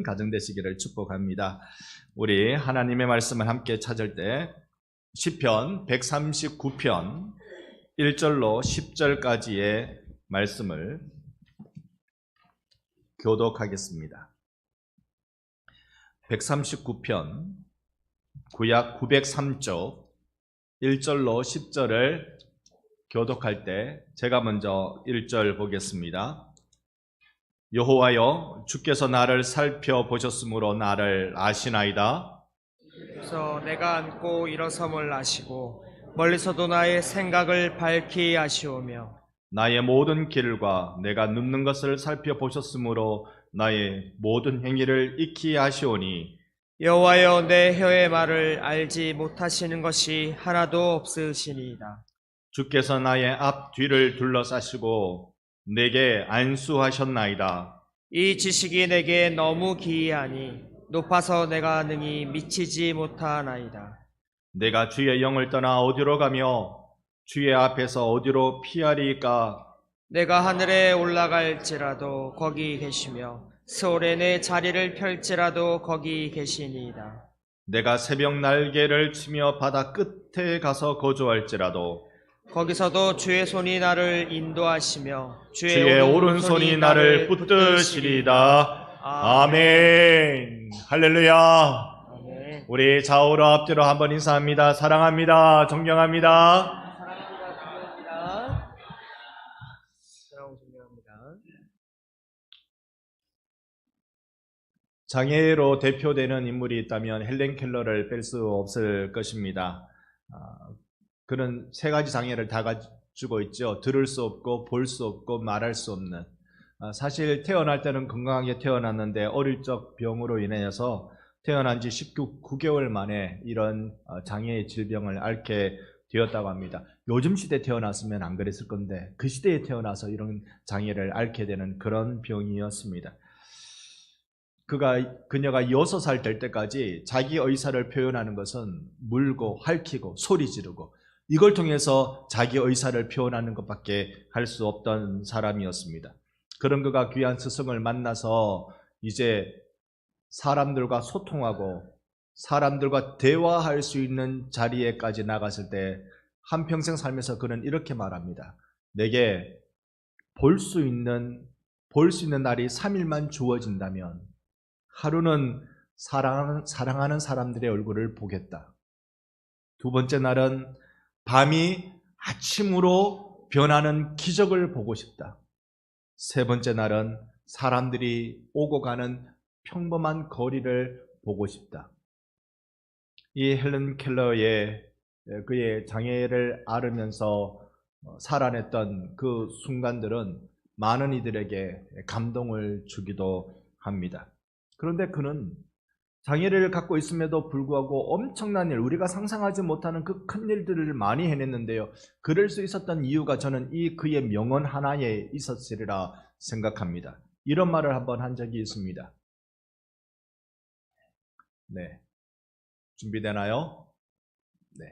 가정 되시기를 축복합니다. 우리 하나님의 말씀을 함께 찾을 때 시편 139편 1절로 10절까지의 말씀을 교독하겠습니다. 139편 구약 903쪽 1절로 10절을 교독할 때 제가 먼저 1절 보겠습니다. 여호와여, 주께서 나를 살펴보셨으므로 나를 아시나이다. 그래서 내가 앉고 일어섬을 아시고 멀리서도 나의 생각을 밝히 아시오며 나의 모든 길과 내가 눕는 것을 살펴보셨으므로 나의 모든 행위를 익히 아시오니 여호와여, 내 혀의 말을 알지 못하시는 것이 하나도 없으시니이다. 주께서 나의 앞 뒤를 둘러싸시고 내게 안수하셨나이다. 이 지식이 내게 너무 기이하니 높아서 내가 능히 미치지 못하나이다. 내가 주의 영을 떠나 어디로 가며 주의 앞에서 어디로 피하리까? 내가 하늘에 올라갈지라도 거기 계시며 스올에 내 자리를 펼지라도 거기 계시니이다. 내가 새벽 날개를 치며 바다 끝에 가서 거주할지라도 거기서도 주의 손이 나를 인도하시며 주의 오른손이 나를 붙드시리다. 아멘. 할렐루야. 아멘. 우리 좌우로 앞뒤로 한번 인사합니다. 사랑합니다. 존경합니다. 사랑합니다. 존경합니다. 사랑하고 존경합니다. 장애로 대표되는 인물이 있다면 헬렌 켈러를 뺄 수 없을 것입니다. 그는 세 가지 장애를 다 가지고 있죠. 들을 수 없고 볼 수 없고 말할 수 없는. 사실 태어날 때는 건강하게 태어났는데 어릴 적 병으로 인해서 태어난 지 19개월 만에 이런 장애의 질병을 앓게 되었다고 합니다. 요즘 시대에 태어났으면 안 그랬을 건데 그 시대에 태어나서 이런 장애를 앓게 되는 그런 병이었습니다. 그녀가 6살 될 때까지 자기 의사를 표현하는 것은 물고 핥히고 소리 지르고 이걸 통해서 자기 의사를 표현하는 것밖에 할 수 없던 사람이었습니다. 그런 그가 귀한 스승을 만나서 이제 사람들과 소통하고 사람들과 대화할 수 있는 자리에까지 나갔을 때 한평생 살면서 그는 이렇게 말합니다. 내게 볼 수 있는 날이 3일만 주어진다면 하루는 사랑하는 사람들의 얼굴을 보겠다. 두 번째 날은 밤이 아침으로 변하는 기적을 보고 싶다. 세 번째 날은 사람들이 오고 가는 평범한 거리를 보고 싶다. 이 헬렌 켈러의 그의 장애를 앓으면서 살아냈던 그 순간들은 많은 이들에게 감동을 주기도 합니다. 그런데 그는 장애를 갖고 있음에도 불구하고 엄청난 일, 우리가 상상하지 못하는 그 큰 일들을 많이 해냈는데요. 그럴 수 있었던 이유가 저는 이 그의 명언 하나에 있었으리라 생각합니다. 이런 말을 한번 한 적이 있습니다. 네, 준비되나요? 네.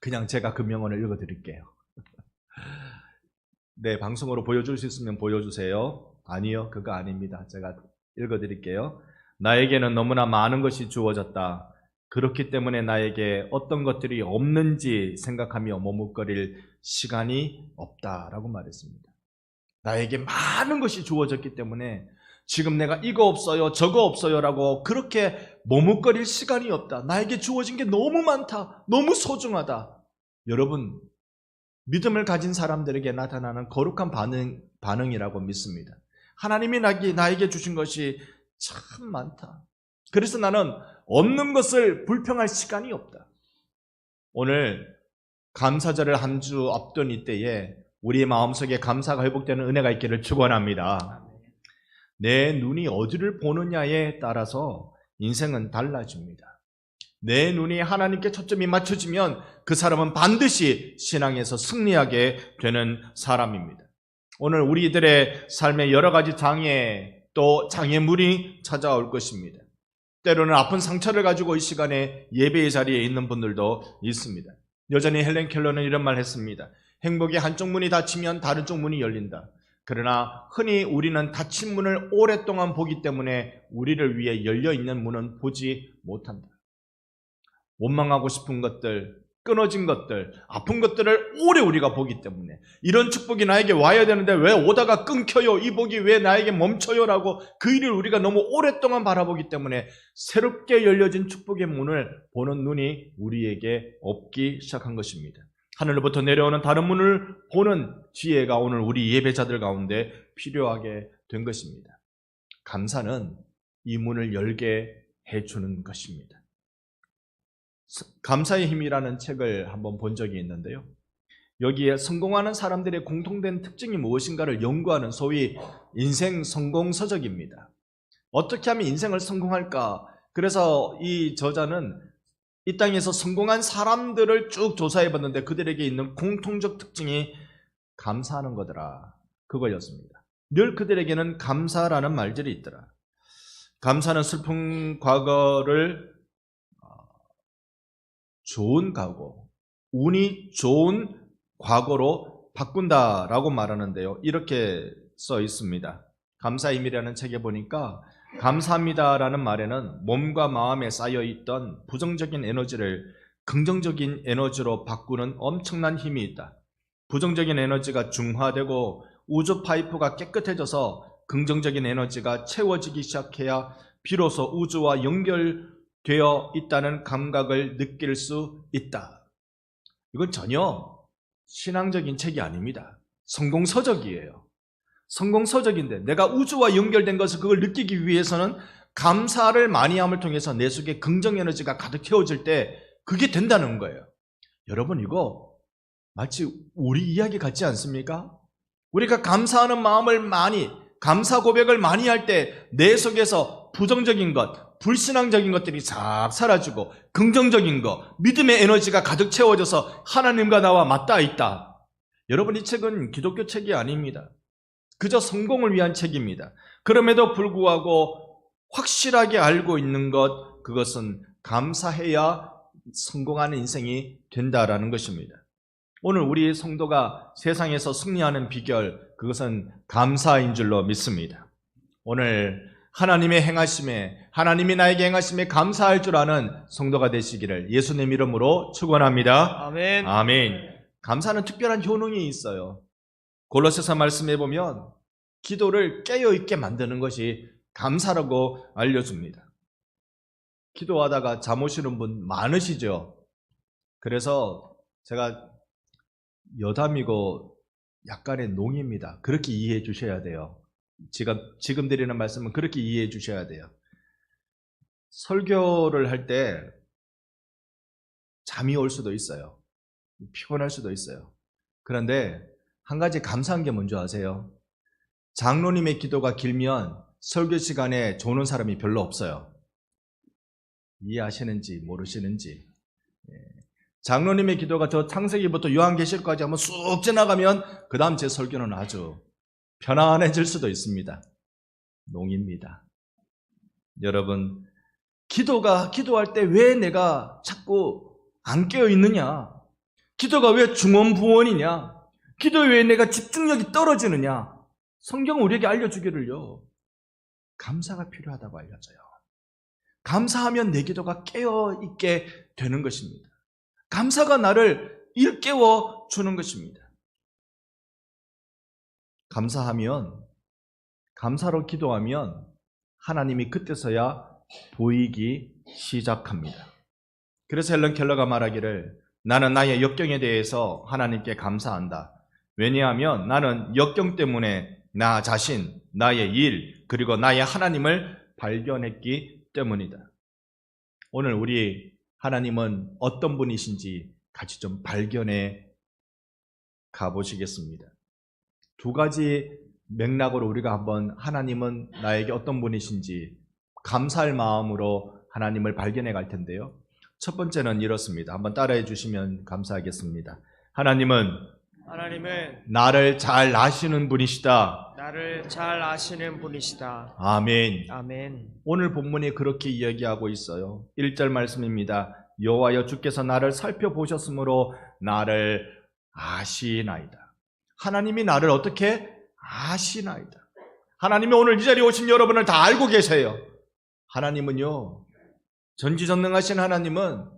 그냥 제가 그 명언을 읽어드릴게요. 네, 방송으로 보여줄 수 있으면 보여주세요. 아니요, 그거 아닙니다. 제가 읽어드릴게요. 나에게는 너무나 많은 것이 주어졌다. 그렇기 때문에 나에게 어떤 것들이 없는지 생각하며 머뭇거릴 시간이 없다라고 말했습니다. 나에게 많은 것이 주어졌기 때문에 지금 내가 이거 없어요, 저거 없어요 라고 그렇게 머뭇거릴 시간이 없다. 나에게 주어진 게 너무 많다. 너무 소중하다. 여러분, 믿음을 가진 사람들에게 나타나는 거룩한 반응이라고 믿습니다. 하나님이 나에게 주신 것이 참 많다. 그래서 나는 없는 것을 불평할 시간이 없다. 오늘 감사절을 한 주 앞둔 이때에 우리의 마음속에 감사가 회복되는 은혜가 있기를 축원합니다. 내 눈이 어디를 보느냐에 따라서 인생은 달라집니다. 내 눈이 하나님께 초점이 맞춰지면 그 사람은 반드시 신앙에서 승리하게 되는 사람입니다. 오늘 우리들의 삶에 여러 가지 장애 또 장애물이 찾아올 것입니다. 때로는 아픈 상처를 가지고 이 시간에 예배의 자리에 있는 분들도 있습니다. 여전히 헬렌 켈러는 이런 말 했습니다. 행복의 한쪽 문이 닫히면 다른 쪽 문이 열린다. 그러나 흔히 우리는 닫힌 문을 오랫동안 보기 때문에 우리를 위해 열려있는 문은 보지 못한다. 원망하고 싶은 것들, 끊어진 것들, 아픈 것들을 오래 우리가 보기 때문에 이런 축복이 나에게 와야 되는데 왜 오다가 끊겨요? 이 복이 왜 나에게 멈춰요? 라고 그 일을 우리가 너무 오랫동안 바라보기 때문에 새롭게 열려진 축복의 문을 보는 눈이 우리에게 없기 시작한 것입니다. 하늘로부터 내려오는 다른 문을 보는 지혜가 오늘 우리 예배자들 가운데 필요하게 된 것입니다. 감사는 이 문을 열게 해주는 것입니다. 감사의 힘이라는 책을 한번 본 적이 있는데요. 여기에 성공하는 사람들의 공통된 특징이 무엇인가를 연구하는 소위 인생 성공 서적입니다. 어떻게 하면 인생을 성공할까? 그래서 이 저자는 이 땅에서 성공한 사람들을 쭉 조사해 봤는데 그들에게 있는 공통적 특징이 감사하는 거더라. 그거였습니다. 늘 그들에게는 감사라는 말들이 있더라. 감사는 슬픈 과거를 좋은 과거, 운이 좋은 과거로 바꾼다라고 말하는데요. 이렇게 써 있습니다. 감사의 힘이라는 책에 보니까 감사합니다라는 말에는 몸과 마음에 쌓여있던 부정적인 에너지를 긍정적인 에너지로 바꾸는 엄청난 힘이 있다. 부정적인 에너지가 중화되고 우주 파이프가 깨끗해져서 긍정적인 에너지가 채워지기 시작해야 비로소 우주와 연결되어 있다는 감각을 느낄 수 있다. 이건 전혀 신앙적인 책이 아닙니다. 성공서적이에요. 성공서적인데 내가 우주와 연결된 것을 그걸 느끼기 위해서는 감사를 많이 함을 통해서 내 속에 긍정 에너지가 가득 채워질 때 그게 된다는 거예요. 여러분 이거 마치 우리 이야기 같지 않습니까? 우리가 감사하는 마음을 많이, 감사 고백을 많이 할 때 내 속에서 부정적인 것, 불신앙적인 것들이 싹 사라지고 긍정적인 것, 믿음의 에너지가 가득 채워져서 하나님과 나와 맞닿아 있다. 여러분 이 책은 기독교 책이 아닙니다. 그저 성공을 위한 책입니다. 그럼에도 불구하고 확실하게 알고 있는 것, 그것은 감사해야 성공하는 인생이 된다라는 것입니다. 오늘 우리 성도가 세상에서 승리하는 비결, 그것은 감사인 줄로 믿습니다. 오늘 하나님의 행하심에, 하나님이 나에게 행하심에 감사할 줄 아는 성도가 되시기를 예수님 이름으로 축원합니다. 아멘. 아멘. 감사는 특별한 효능이 있어요. 골로새서 말씀해 보면 기도를 깨어있게 만드는 것이 감사라고 알려줍니다. 기도하다가 잠 오시는 분 많으시죠? 그래서 제가 여담이고 약간의 농입니다. 그렇게 이해해 주셔야 돼요. 지금 드리는 말씀은 그렇게 이해해 주셔야 돼요. 설교를 할 때 잠이 올 수도 있어요. 피곤할 수도 있어요. 그런데 한 가지 감사한 게 뭔지 아세요? 장로님의 기도가 길면 설교 시간에 조는 사람이 별로 없어요. 이해하시는지 모르시는지. 장로님의 기도가 저 창세기부터 요한계시록까지 한번 쑥 지나가면 그 다음 제 설교는 아주 편안해질 수도 있습니다. 농입니다. 여러분, 기도할 때 왜 내가 자꾸 안 깨어 있느냐? 기도가 왜 중언부언이냐? 기도에 왜 내가 집중력이 떨어지느냐? 성경은 우리에게 알려주기를요. 감사가 필요하다고 알려줘요. 감사하면 내 기도가 깨어있게 되는 것입니다. 감사가 나를 일깨워 주는 것입니다. 감사로 기도하면 하나님이 그때서야 보이기 시작합니다. 그래서 헬런 켈러가 말하기를 나는 나의 역경에 대해서 하나님께 감사한다. 왜냐하면 나는 역경 때문에 나 자신, 나의 일, 그리고 나의 하나님을 발견했기 때문이다. 오늘 우리 하나님은 어떤 분이신지 같이 좀 발견해 가보시겠습니다. 두 가지 맥락으로 우리가 한번 하나님은 나에게 어떤 분이신지 감사할 마음으로 하나님을 발견해 갈 텐데요. 첫 번째는 이렇습니다. 한번 따라해 주시면 감사하겠습니다. 하나님은 나를 잘 아시는 분이시다. 나를 잘 아시는 분이시다. 아멘. 아멘. 오늘 본문이 그렇게 이야기하고 있어요. 1절 말씀입니다. 여호와여 주께서 나를 살펴보셨으므로 나를 아시나이다. 하나님이 나를 어떻게 아시나이다. 하나님이 오늘 이 자리에 오신 여러분을 다 알고 계세요. 하나님은요, 전지전능하신 하나님은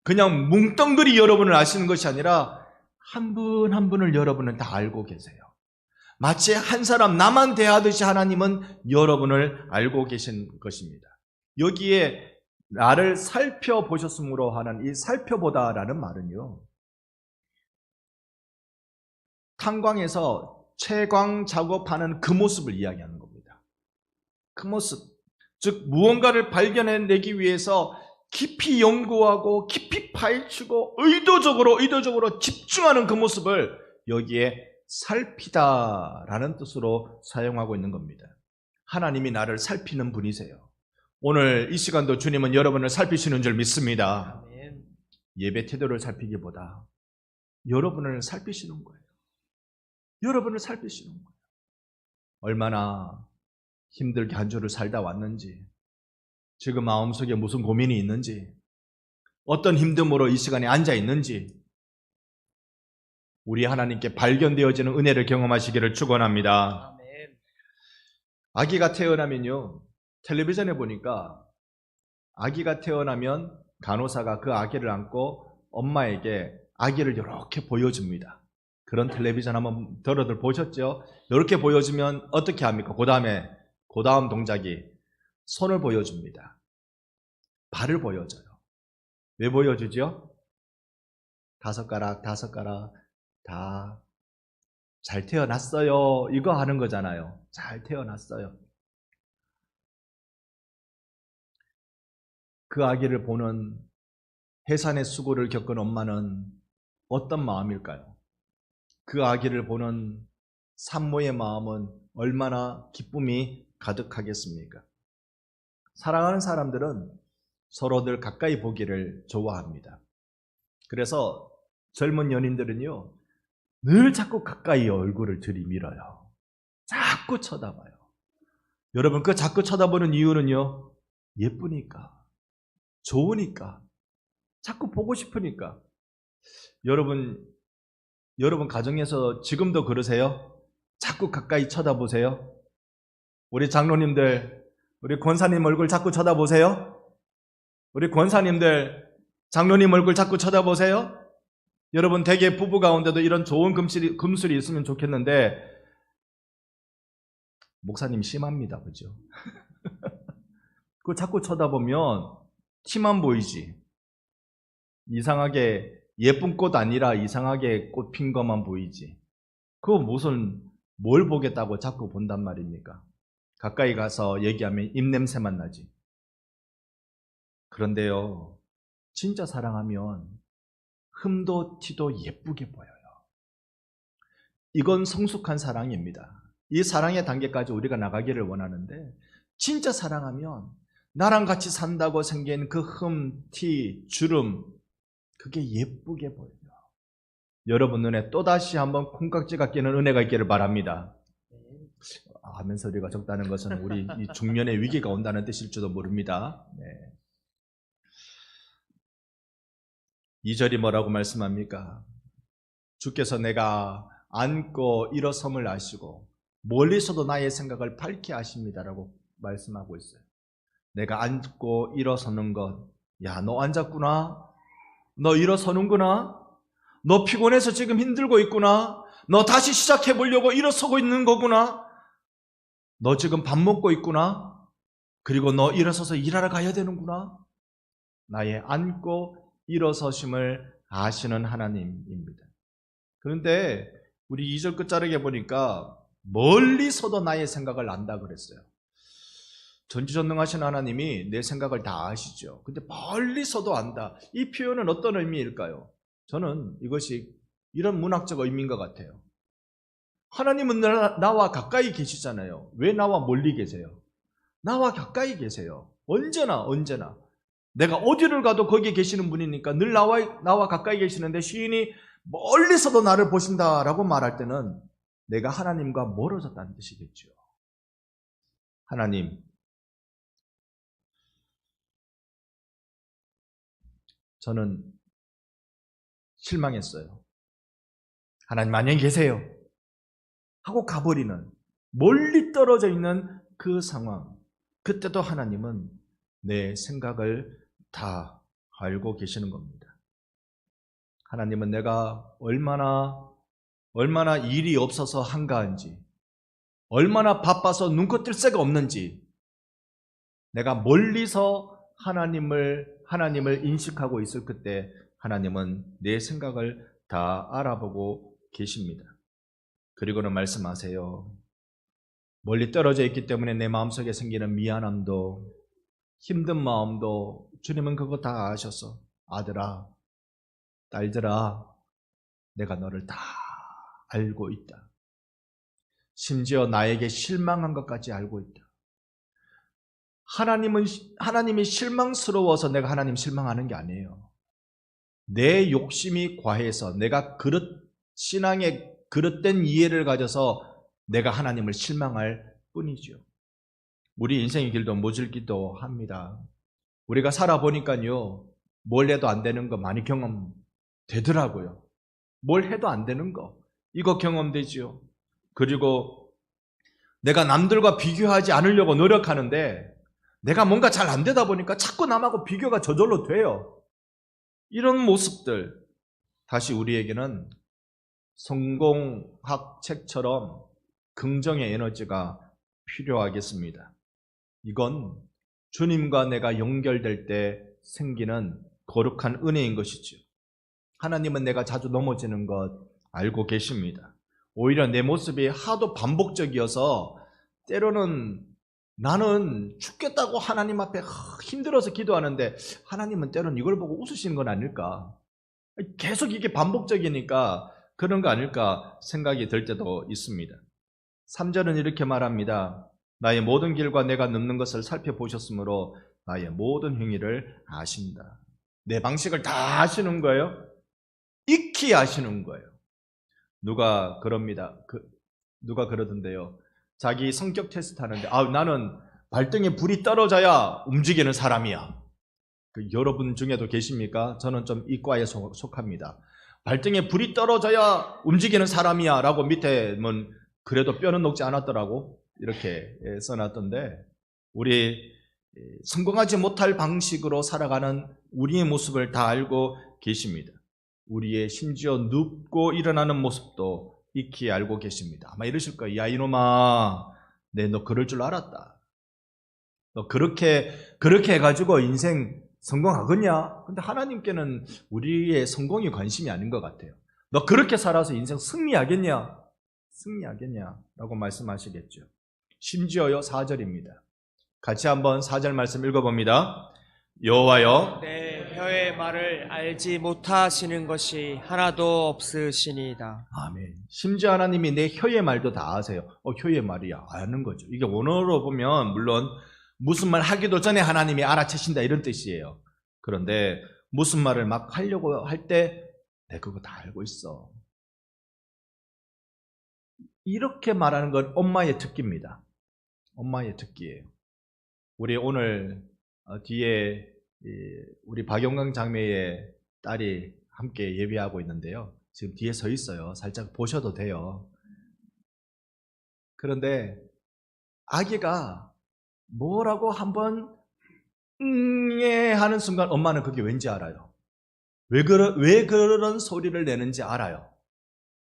그냥 뭉뚱그리 여러분을 아시는 것이 아니라 한 분 한 분을 여러분은 다 알고 계세요. 마치 한 사람 나만 대하듯이 하나님은 여러분을 알고 계신 것입니다. 여기에 나를 살펴보셨으므로 하는 이 살펴보다라는 말은요, 탄광에서 채광 작업하는 그 모습을 이야기하는 겁니다. 그 모습, 즉 무언가를 발견해내기 위해서 깊이 연구하고 깊이 파헤치고 의도적으로 집중하는 그 모습을 여기에 살피다라는 뜻으로 사용하고 있는 겁니다. 하나님이 나를 살피는 분이세요. 오늘 이 시간도 주님은 여러분을 살피시는 줄 믿습니다. 아멘. 예배 태도를 살피기보다 여러분을 살피시는 거예요. 여러분을 살피시는 거예요. 얼마나 힘들게 한 주를 살다 왔는지, 지금 마음속에 무슨 고민이 있는지, 어떤 힘듦으로 이 시간에 앉아 있는지, 우리 하나님께 발견되어지는 은혜를 경험하시기를 축원합니다. 아멘. 아기가 태어나면요, 텔레비전에 보니까 아기가 태어나면 간호사가 그 아기를 안고 엄마에게 아기를 이렇게 보여줍니다. 그런 텔레비전 한번 들어들 보셨죠? 이렇게 보여주면 어떻게 합니까? 그 다음 동작이 손을 보여줍니다. 발을 보여줘요. 왜 보여주죠? 5가락 다 잘 태어났어요. 이거 하는 거잖아요. 잘 태어났어요. 그 아기를 보는 해산의 수고를 겪은 엄마는 어떤 마음일까요? 그 아기를 보는 산모의 마음은 얼마나 기쁨이 가득하겠습니까? 사랑하는 사람들은 서로들 가까이 보기를 좋아합니다. 그래서 젊은 연인들은요, 늘 자꾸 가까이 얼굴을 들이밀어요. 자꾸 쳐다봐요. 여러분, 그 자꾸 쳐다보는 이유는요, 예쁘니까, 좋으니까, 자꾸 보고 싶으니까. 여러분 가정에서 지금도 그러세요? 자꾸 가까이 쳐다보세요? 우리 장로님들, 우리 권사님 얼굴 자꾸 쳐다보세요? 우리 권사님들, 장로님 얼굴 자꾸 쳐다보세요? 여러분, 대개 부부 가운데도 이런 좋은 금술이 있으면 좋겠는데, 목사님 심합니다. 그죠? 그거 자꾸 쳐다보면 티만 보이지. 이상하게 예쁜 꽃 아니라 이상하게 꽃 핀 것만 보이지. 그거 뭘 보겠다고 자꾸 본단 말입니까? 가까이 가서 얘기하면 입냄새만 나지. 그런데요, 진짜 사랑하면 흠도 티도 예쁘게 보여요. 이건 성숙한 사랑입니다. 이 사랑의 단계까지 우리가 나가기를 원하는데, 진짜 사랑하면 나랑 같이 산다고 생긴 그 흠, 티, 주름, 그게 예쁘게 보여요. 여러분 눈에 또다시 한번 콩깍지가 끼는 은혜가 있기를 바랍니다. 아멘 소리가 적다는 것은 우리 이 중년의 위기가 온다는 뜻일지도 모릅니다. 네. 2절이 뭐라고 말씀합니까? 주께서 내가 앉고 일어섬을 아시고 멀리서도 나의 생각을 밝게 아십니다라고 말씀하고 있어요. 내가 앉고 일어서는 것, 야, 너 앉았구나? 너 일어서는구나? 너 피곤해서 지금 힘들고 있구나? 너 다시 시작해 보려고 일어서고 있는 거구나? 너 지금 밥 먹고 있구나? 그리고 너 일어서서 일하러 가야 되는구나? 나의 앉고 일어서심을 아시는 하나님입니다. 그런데 우리 2절 끝자락에 보니까 멀리서도 나의 생각을 안다 그랬어요. 전지전능하신 하나님이 내 생각을 다 아시죠. 근데 멀리서도 안다. 이 표현은 어떤 의미일까요? 저는 이것이 이런 문학적 의미인 것 같아요. 하나님은 나와 가까이 계시잖아요. 왜 나와 멀리 계세요? 나와 가까이 계세요. 언제나. 내가 어디를 가도 거기에 계시는 분이니까 늘 나와 가까이 계시는데, 시인이 멀리서도 나를 보신다라고 말할 때는 내가 하나님과 멀어졌다는 뜻이겠죠. 하나님, 저는 실망했어요. 하나님 안녕히 계세요. 하고 가버리는, 멀리 떨어져 있는 그 상황, 그때도 하나님은 내 생각을 다 알고 계시는 겁니다. 하나님은 내가 얼마나 일이 없어서 한가한지, 얼마나 바빠서 눈코 뜰 새가 없는지, 내가 멀리서 하나님을 인식하고 있을 그때 하나님은 내 생각을 다 알아보고 계십니다. 그리고는 말씀하세요. 멀리 떨어져 있기 때문에 내 마음속에 생기는 미안함도, 힘든 마음도 주님은 그거 다 아셔서, 아들아, 딸들아, 내가 너를 다 알고 있다. 심지어 나에게 실망한 것까지 알고 있다. 하나님이 실망스러워서 내가 하나님 실망하는 게 아니에요. 내 욕심이 과해서, 내가 신앙의 그릇된 이해를 가져서 내가 하나님을 실망할 뿐이죠. 우리 인생의 길도 모질기도 합니다. 우리가 살아보니까요, 뭘 해도 안 되는 거 많이 경험되더라고요. 뭘 해도 안 되는 거, 이거 경험되지요. 그리고 내가 남들과 비교하지 않으려고 노력하는데 내가 뭔가 잘 안 되다 보니까 자꾸 남하고 비교가 저절로 돼요. 이런 모습들, 다시 우리에게는 성공학 책처럼 긍정의 에너지가 필요하겠습니다. 이건 주님과 내가 연결될 때 생기는 거룩한 은혜인 것이죠. 하나님은 내가 자주 넘어지는 것 알고 계십니다. 오히려 내 모습이 하도 반복적이어서 때로는 나는 죽겠다고 하나님 앞에 힘들어서 기도하는데 하나님은 때로는 이걸 보고 웃으시는 건 아닐까? 계속 이게 반복적이니까 그런 거 아닐까 생각이 들 때도 있습니다. 3절은 이렇게 말합니다. 나의 모든 길과 내가 눕는 것을 살펴보셨으므로 나의 모든 행위를 아신다. 내 방식을 다 아시는 거예요. 익히 아시는 거예요. 누가 그럽니다. 누가 그러던데요. 자기 성격 테스트 하는데 나는 발등에 불이 떨어져야 움직이는 사람이야. 여러분 중에도 계십니까? 저는 좀 이과에 속합니다. 발등에 불이 떨어져야 움직이는 사람이야 라고 밑에는 그래도 뼈는 녹지 않았더라고 이렇게 써놨던데, 우리 성공하지 못할 방식으로 살아가는 우리의 모습을 다 알고 계십니다. 우리의 심지어 눕고 일어나는 모습도 익히 알고 계십니다. 아마 이러실 거예요. 야 이놈아, 너 그럴 줄 알았다. 너 그렇게 해가지고 인생 성공하겠냐? 근데 하나님께는 우리의 성공이 관심이 아닌 것 같아요. 너 그렇게 살아서 인생 승리하겠냐? 라고 말씀하시겠죠. 심지어요 4절입니다. 같이 한번 4절 말씀 읽어봅니다. 여호와여, 내 혀의 말을 알지 못하시는 것이 하나도 없으시니이다. 아멘. 심지어 하나님이 내 혀의 말도 다 아세요. 혀의 말이야. 아는 거죠. 이게 원어로 보면 물론 무슨 말 하기도 전에 하나님이 알아채신다 이런 뜻이에요. 그런데 무슨 말을 막 하려고 할 때 내가 그거 다 알고 있어. 이렇게 말하는 건 엄마의 특기입니다. 엄마의 특기예요. 우리 오늘 뒤에 우리 박영강 장매의 딸이 함께 예배하고 있는데요. 지금 뒤에 서 있어요. 살짝 보셔도 돼요. 그런데 아기가 뭐라고 한번 하는 순간 엄마는 그게 왠지 알아요. 왜 그런 소리를 내는지 알아요.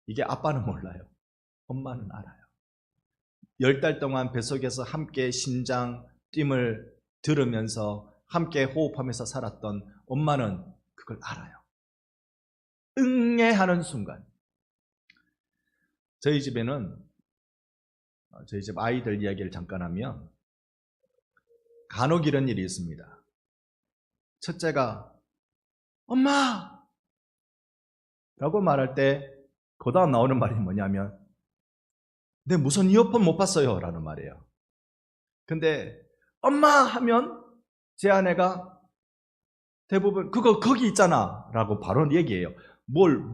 이게 아빠는 몰라요. 엄마는 알아요. 10달 동안 뱃속에서 함께 심장 뜀을 들으면서 함께 호흡하면서 살았던 엄마는 그걸 알아요. 하는 순간. 저희 집 아이들 이야기를 잠깐 하면 간혹 이런 일이 있습니다. 첫째가 엄마! 라고 말할 때 그 다음 나오는 말이 뭐냐면 내 무선 이어폰 못 봤어요 라는 말이에요. 근데 엄마 하면 제 아내가 대부분 그거 거기 있잖아 라고 바로 얘기해요. 뭘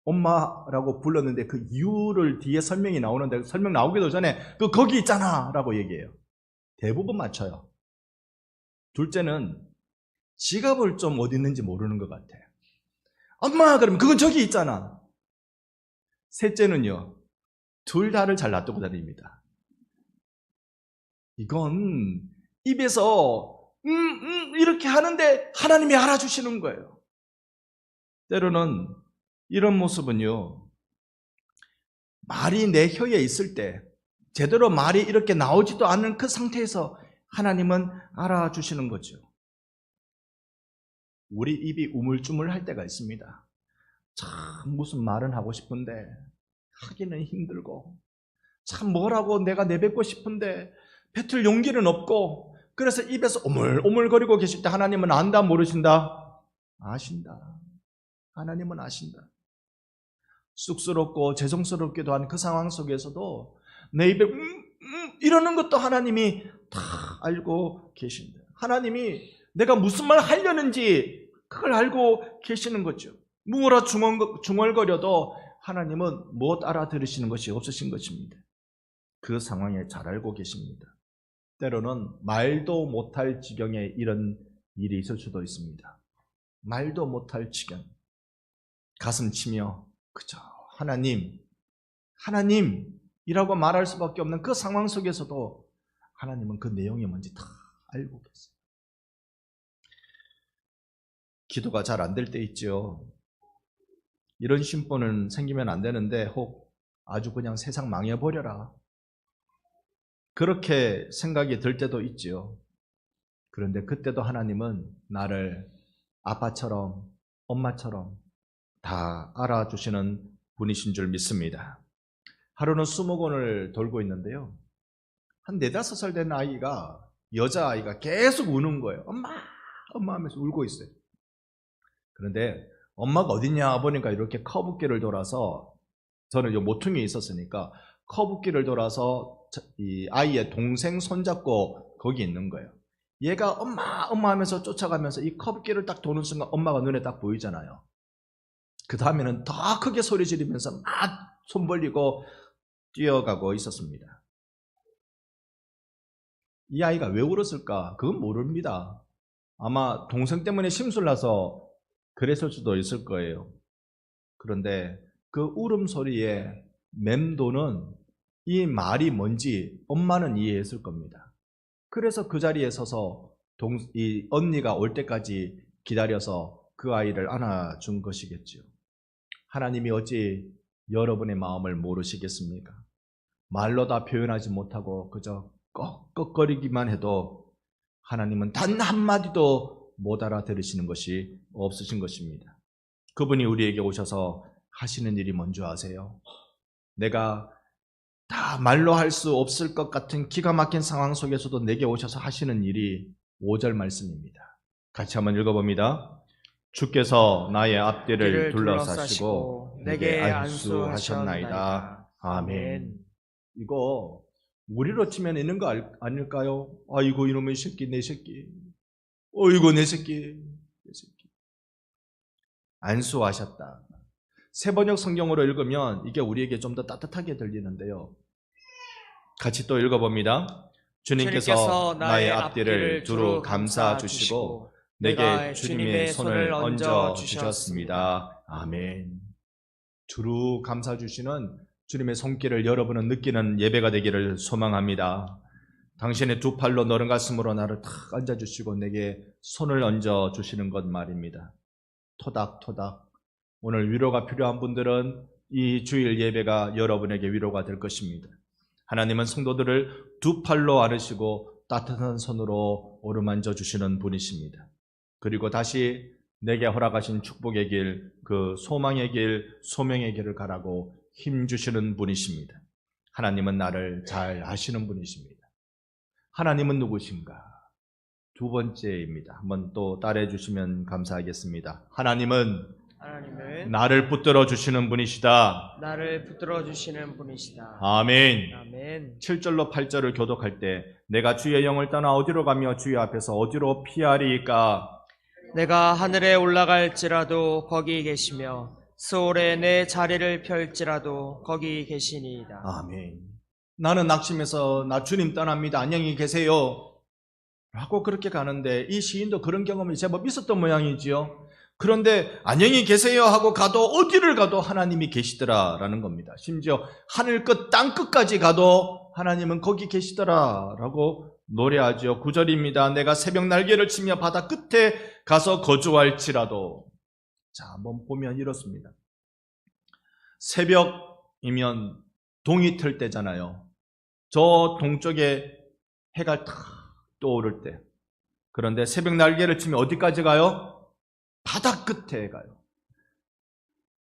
엄마라고 불렀는데 그 이유를 뒤에 설명이 나오는데 설명 나오기도 전에 거기 있잖아 라고 얘기해요. 대부분 맞춰요. 둘째는 지갑을 좀 어디 있는지 모르는 것 같아요. 엄마 그러면 그건 저기 있잖아. 셋째는요, 둘 다를 잘 놔두고 다닙니다. 이건 입에서 이렇게 하는데 하나님이 알아주시는 거예요. 때로는 이런 모습은요, 말이 내 혀에 있을 때 제대로 말이 이렇게 나오지도 않는 그 상태에서 하나님은 알아주시는 거죠. 우리 입이 우물쭈물할 때가 있습니다. 참 무슨 말은 하고 싶은데 하기는 힘들고, 참 뭐라고 내가 내뱉고 싶은데 뱉을 용기는 없고, 그래서 입에서 오물오물거리고 계실 때 하나님은 안다 모르신다? 아신다. 하나님은 아신다. 쑥스럽고 죄송스럽기도 한 그 상황 속에서도 내 입에 이러는 것도 하나님이 다 알고 계신다. 하나님이 내가 무슨 말 하려는지 그걸 알고 계시는 거죠. 뭉어라 중얼거려도 하나님은 못 알아들으시는 것이 없으신 것입니다. 그 상황에 잘 알고 계십니다. 때로는 말도 못할 지경에 이런 일이 있을 수도 있습니다. 말도 못할 지경. 가슴 치며 그저 하나님이라고 말할 수밖에 없는 그 상황 속에서도 하나님은 그 내용이 뭔지 다 알고 계세요. 기도가 잘 안 될 때 있죠. 이런 심보는 생기면 안 되는데 혹 아주 그냥 세상 망해버려라, 그렇게 생각이 들 때도 있죠. 그런데 그때도 하나님은 나를 아빠처럼 엄마처럼 다 알아주시는 분이신 줄 믿습니다. 하루는 수목원을 돌고 있는데요, 한 4-5살 된 아이가, 여자아이가 계속 우는 거예요. 엄마 하면서 울고 있어요. 그런데 엄마가 어딨냐 보니까 이렇게 커브길을 돌아서, 저는 이 모퉁이에 있었으니까 커브길을 돌아서 이 아이의 동생 손잡고 거기 있는 거예요. 얘가 엄마 하면서 쫓아가면서 이 커브길을 딱 도는 순간 엄마가 눈에 딱 보이잖아요. 그 다음에는 더 크게 소리 지르면서 막 손 벌리고 뛰어가고 있었습니다. 이 아이가 왜 울었을까? 그건 모릅니다. 아마 동생 때문에 심술나서 그랬을 수도 있을 거예요. 그런데 그 울음소리에 맴도는 이 말이 뭔지 엄마는 이해했을 겁니다. 그래서 그 자리에 서서 이 언니가 올 때까지 기다려서 그 아이를 안아준 것이겠죠. 하나님이 어찌 여러분의 마음을 모르시겠습니까? 말로 다 표현하지 못하고 그저 꺽꺽거리기만 해도 하나님은 단 한마디도 못 알아들으시는 것이 없으신 것입니다. 그분이 우리에게 오셔서 하시는 일이 뭔지 아세요? 내가 다 말로 할 수 없을 것 같은 기가 막힌 상황 속에서도 내게 오셔서 하시는 일이 5절 말씀입니다. 같이 한번 읽어봅니다. 주께서 나의 앞뒤를 둘러싸시고 내게 안수하셨나이다. 아멘. 이거 우리로 치면 있는 거 아닐까요? 아이고 이놈의 새끼, 내 새끼. 어이구 내 새끼. 안수하셨다. 세번역 성경으로 읽으면 이게 우리에게 좀 더 따뜻하게 들리는데요. 같이 또 읽어봅니다. 주님께서 나의 앞뒤를 두루 감싸 주시고 내게 주님의 손을 얹어 주셨습니다. 아멘. 두루 감싸 주시는 주님의 손길을 여러분은 느끼는 예배가 되기를 소망합니다. 당신의 두 팔로 너른 가슴으로 나를 탁 앉아주시고 내게 손을 얹어 주시는 것 말입니다. 토닥토닥. 오늘 위로가 필요한 분들은 이 주일 예배가 여러분에게 위로가 될 것입니다. 하나님은 성도들을 두 팔로 안으시고 따뜻한 손으로 어루만져 주시는 분이십니다. 그리고 다시 내게 허락하신 축복의 길, 그 소망의 길, 소명의 길을 가라고 힘주시는 분이십니다. 하나님은 나를 잘 아시는 분이십니다. 하나님은 누구신가? 두 번째입니다. 한번 또 따라해 주시면 감사하겠습니다. 하나님은 나를 붙들어 주시는 분이시다. 나를 붙들어 주시는 분이시다. 아멘. 아멘. 7절로 8절을 교독할 때 내가 주의 영을 떠나 어디로 가며 주의 앞에서 어디로 피하리이까? 내가 하늘에 올라갈지라도 거기 계시며 스올에 내 자리를 펼지라도 거기 계시니이다. 아멘. 나는 낙심해서 나 주님 떠납니다. 안녕히 계세요. 라고 그렇게 가는데 이 시인도 그런 경험이 제법 있었던 모양이지요. 그런데 안녕히 계세요 하고 가도 어디를 가도 하나님이 계시더라라는 겁니다. 심지어 하늘 끝, 땅 끝까지 가도 하나님은 거기 계시더라라고 노래하죠. 9절입니다. 내가 새벽 날개를 치며 바다 끝에 가서 거주할지라도. 자, 한번 보면 이렇습니다. 새벽이면 동이 틀 때잖아요. 저 동쪽에 해가 탁 떠오를 때. 그런데 새벽 날개를 치면 어디까지 가요? 바다 끝에 가요.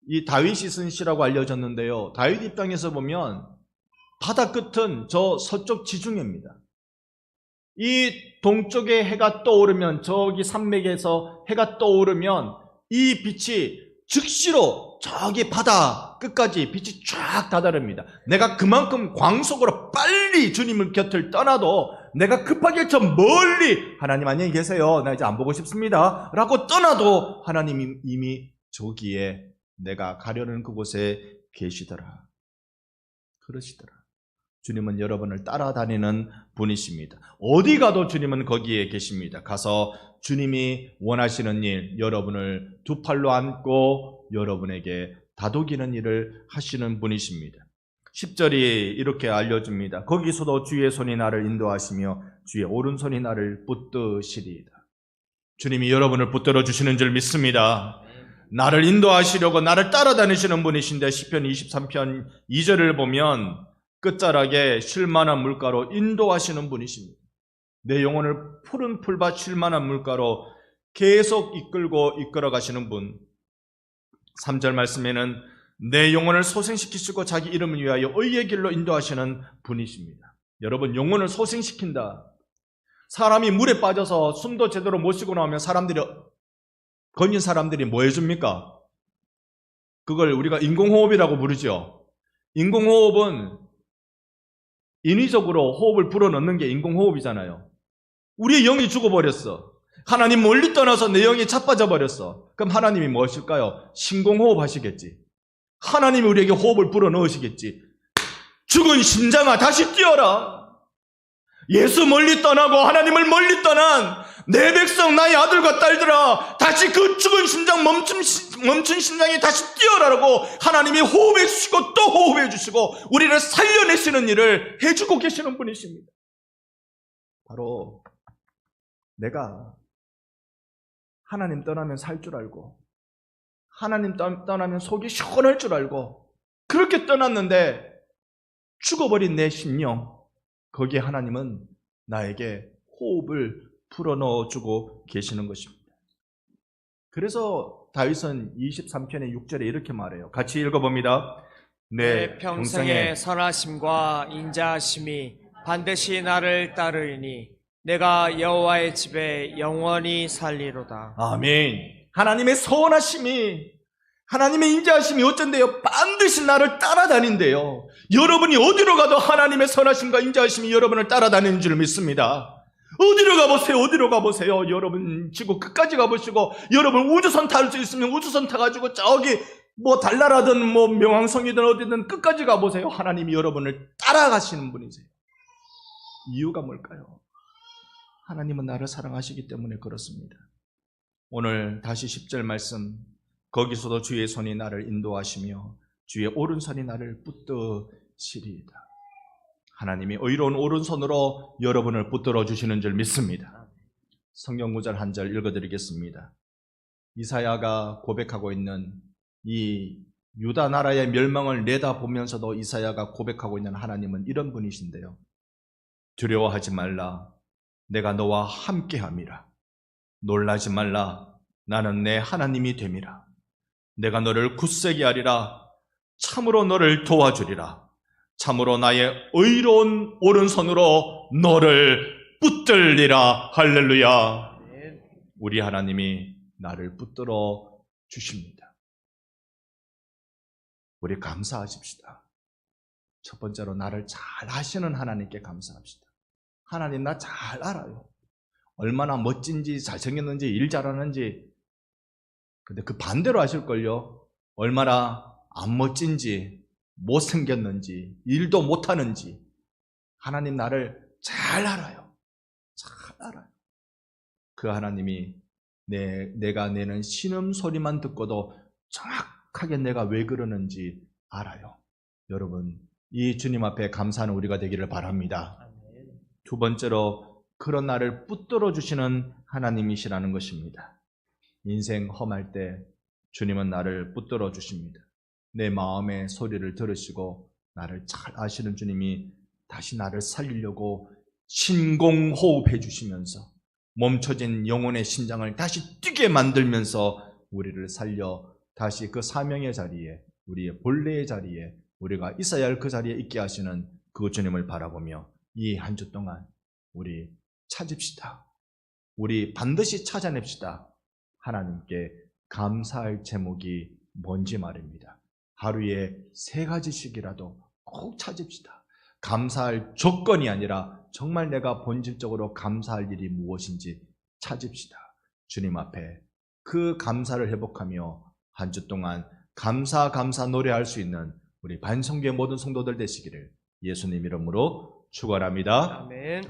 이 다윗이 쓴 시라고 알려졌는데요. 다윗 입장에서 보면 바다 끝은 저 서쪽 지중해입니다. 이 동쪽에 해가 떠오르면, 저기 산맥에서 해가 떠오르면 이 빛이 즉시로 저기 바다 끝까지 빛이 쫙 다다릅니다. 내가 그만큼 광속으로 빨리 주님을 곁을 떠나도, 내가 급하게 저 멀리 하나님 안녕히 계세요, 나 이제 안 보고 싶습니다 라고 떠나도 하나님이 이미 저기에 내가 가려는 그곳에 계시더라. 그러시더라. 주님은 여러분을 따라다니는 분이십니다. 어디 가도 주님은 거기에 계십니다. 가서 주님이 원하시는 일, 여러분을 두 팔로 안고 여러분에게 다독이는 일을 하시는 분이십니다. 10절이 이렇게 알려줍니다. 거기서도 주의 손이 나를 인도하시며 주의 오른손이 나를 붙드시리이다. 주님이 여러분을 붙들어 주시는 줄 믿습니다. 나를 인도하시려고 나를 따라다니시는 분이신데, 시편 23편 2절을 보면 끝자락에 쉴만한 물가로 인도하시는 분이십니다. 내 영혼을 푸른 풀밭 쉴만한 물가로 계속 이끌어 가시는 분. 3절 말씀에는 내 영혼을 소생시키시고 자기 이름을 위하여 의의 길로 인도하시는 분이십니다. 여러분, 영혼을 소생시킨다. 사람이 물에 빠져서 숨도 제대로 못 쉬고 나오면 건진 사람들이 뭐 해줍니까? 그걸 우리가 인공호흡이라고 부르죠. 인공호흡은 인위적으로 호흡을 불어넣는 게 인공호흡이잖아요. 우리의 영이 죽어버렸어. 하나님 멀리 떠나서 내 영이 자빠져 버렸어. 그럼 하나님이 뭐 하실까요? 신공호흡 하시겠지. 하나님이 우리에게 호흡을 불어넣으시겠지. 죽은 심장아, 다시 뛰어라. 예수 멀리 떠나고 하나님을 멀리 떠난 내 백성, 나의 아들과 딸들아, 다시 그 죽은 심장, 멈춘 심장이 다시 뛰어라라고 하나님이 호흡해 주시고 또 호흡해 주시고 우리를 살려내시는 일을 해주고 계시는 분이십니다. 바로 내가 하나님 떠나면 살 줄 알고, 하나님 떠나면 속이 시원할 줄 알고 그렇게 떠났는데 죽어버린 내 심령, 거기에 하나님은 나에게 호흡을 불어넣어주고 계시는 것입니다. 그래서 다윗은 23편의 6절에 이렇게 말해요. 같이 읽어봅니다. 내 평생의 선하심과 인자하심이 반드시 나를 따르리니 내가 여호와의 집에 영원히 살리로다. 아멘. 하나님의 선하심이, 하나님의 인자하심이 어쩐대요? 반드시 나를 따라다닌대요. 여러분이 어디로 가도 하나님의 선하심과 인자하심이 여러분을 따라다니는 줄 믿습니다. 어디로 가보세요, 어디로 가보세요. 여러분 지구 끝까지 가보시고, 여러분 우주선 탈 수 있으면 우주선 타가지고 저기 뭐 달나라든 뭐 명왕성이든 어디든 끝까지 가보세요. 하나님이 여러분을 따라가시는 분이세요. 이유가 뭘까요? 하나님은 나를 사랑하시기 때문에 그렇습니다. 오늘 다시 10절 말씀, 거기서도 주의 손이 나를 인도하시며 주의 오른손이 나를 붙드시리이다. 하나님이 의로운 오른손으로 여러분을 붙들어 주시는 줄 믿습니다. 성경 구절 한 절 읽어드리겠습니다. 이사야가 고백하고 있는 이 유다 나라의 멸망을 내다보면서도 이사야가 고백하고 있는 하나님은 이런 분이신데요. 두려워하지 말라, 내가 너와 함께함이라. 놀라지 말라, 나는 내 하나님이 됨이라. 내가 너를 굳세게 하리라. 참으로 너를 도와주리라. 참으로 나의 의로운 오른손으로 너를 붙들리라. 할렐루야. 우리 하나님이 나를 붙들어 주십니다. 우리 감사하십시다. 첫 번째로 나를 잘 아시는 하나님께 감사합시다. 하나님 나 잘 알아요. 얼마나 멋진지, 잘생겼는지, 일 잘하는지. 근데 그 반대로 아실걸요. 얼마나 안 멋진지, 못생겼는지, 일도 못하는지. 하나님 나를 잘 알아요. 잘 알아요. 그 하나님이 내가 내는 신음소리만 듣고도 정확하게 내가 왜 그러는지 알아요. 여러분, 이 주님 앞에 감사하는 우리가 되기를 바랍니다. 아멘. 두 번째로 그런 나를 붙들어 주시는 하나님이시라는 것입니다. 인생 험할 때 주님은 나를 붙들어 주십니다. 내 마음의 소리를 들으시고 나를 잘 아시는 주님이 다시 나를 살리려고 신공호흡해 주시면서 멈춰진 영혼의 심장을 다시 뛰게 만들면서 우리를 살려 다시 그 사명의 자리에, 우리의 본래의 자리에, 우리가 있어야 할 그 자리에 있게 하시는 그 주님을 바라보며 이 한 주 동안 우리 찾읍시다. 우리 반드시 찾아냅시다. 하나님께 감사할 제목이 뭔지 말입니다. 하루에 3가지씩이라도 꼭 찾읍시다. 감사할 조건이 아니라 정말 내가 본질적으로 감사할 일이 무엇인지 찾읍시다. 주님 앞에 그 감사를 회복하며 한 주 동안 감사 노래할 수 있는 우리 반성교회 모든 성도들 되시기를 예수님 이름으로 축원합니다. 아멘.